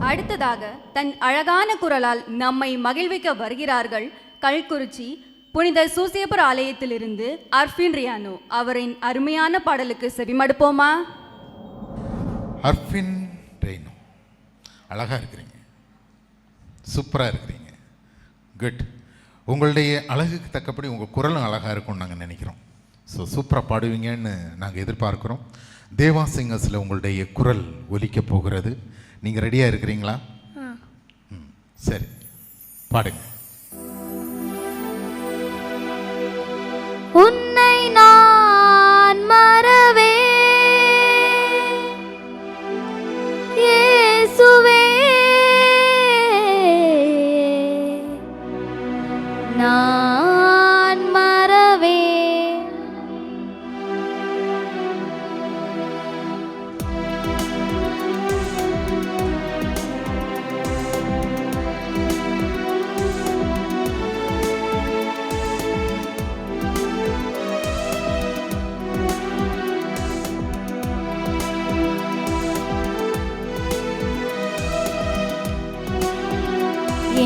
அடுத்ததாக தன் அழகான குரலால் நம்மை மகிழ்விக்க வருகிறார்கள் கல்குறிச்சி புனித சூசேப்பர் ஆலயத்திலிருந்து அர்ஃபின் ரியானோ. அவரின் அருமையான பாடலுக்கு செவிமடுப்போமா? அர்ஃபின் ரியானோ, அழகாக இருக்கிறீங்க, சூப்பராக இருக்கிறீங்க, குட். உங்களுடைய அழகுக்கு தக்கபடி உங்கள் குரலும் அழகாக இருக்கும்னு நாங்கள் நினைக்கிறோம். ஸோ சூப்பராக பாடுவீங்கன்னு நாங்கள் எதிர்பார்க்குறோம். தேவா சிங்கர்ஸில் உங்களுடைய குரல் ஒலிக்க போகிறது. நீங்கள் ரெடியாக இருக்கிறீங்களா? சரி, பாடுங்க. உன்னை நான் மறவே இயேசுவே, நான் மறவே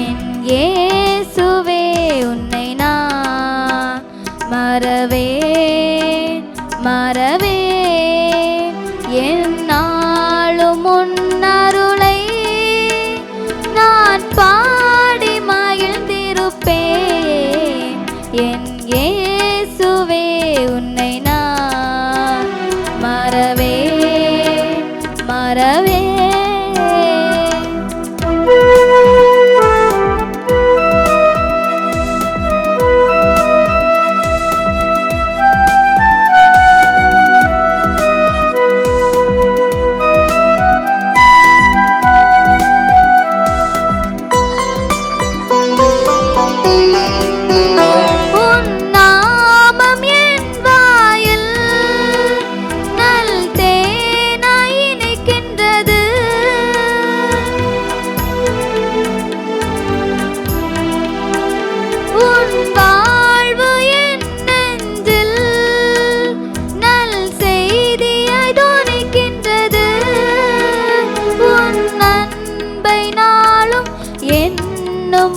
என் இயேசுவே, உன்னை நான் மறவே மறவே என்னாலும் உன்னருளை நான் பாடி மகிழ்ந்திருப்பேன். என் இயேசுவே, உன்னை நான் மறவே மறவே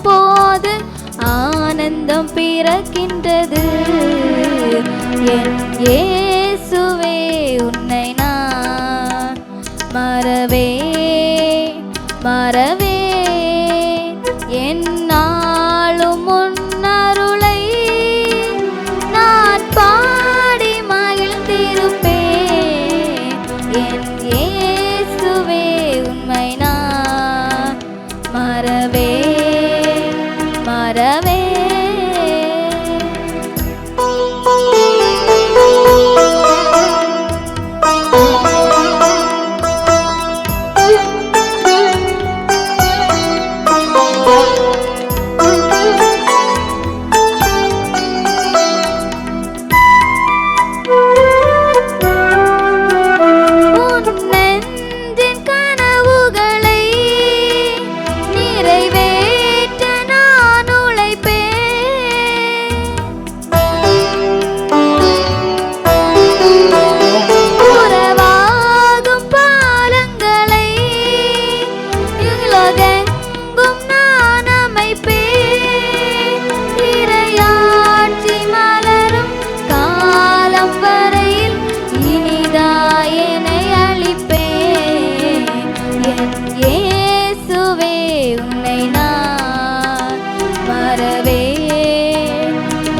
போது ஆனந்தம் பிறக்கின்றது. என் இயேசுவே, உன்னை நான் மறவே மறவே என்னாலும் உன்னருளை நான் பாடி மகிழ்ந்திருப்பேன். என் இயேசுவே, உன்னை நான் மறவே மறவே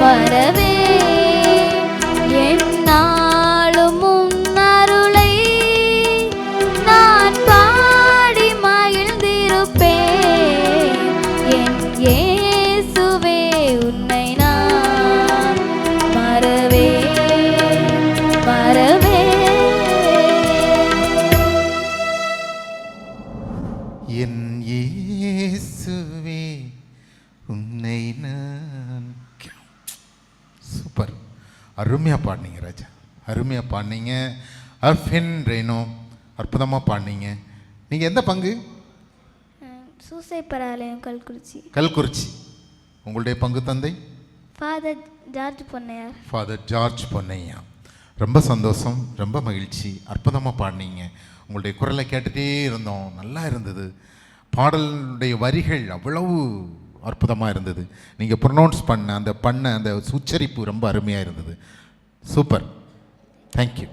மறவே என்னாலும் உன்னருளை நான் பாடி மகிழ்ந்திருப்பேன். என் இயேசுவே, உன்னை நான் மறவே மறவே. என் இயேசுவே, உன்னை நான். சூப்பர், அருமையாக பாடினீங்க ராஜா, அருமையாக பாடினீங்க. அர்ஃபின் ரியானோ, அற்புதமாக பாடினீங்க. நீங்கள் எந்த பங்கு? சூசேப்பர் ஆலயம், கல்குறிச்சி. கல்குறிச்சி. உங்களுடைய பங்கு தந்தை? Father George Ponnaiyar. Father George Ponnaiya. ரொம்ப சந்தோஷம், ரொம்ப மகிழ்ச்சி, அற்புதமாக பாடினீங்க. உங்களுடைய குரலை கேட்டுகிட்டே இருந்தோம், நல்லா இருந்தது. பாடலுடைய வரிகள் அவ்வளவு அற்புதமாக இருந்தது. நீங்கள் ப்ரொனவுன்ஸ் பண்ண அந்த உச்சரிப்பு ரொம்ப அருமையாக இருந்தது. Super, thank you.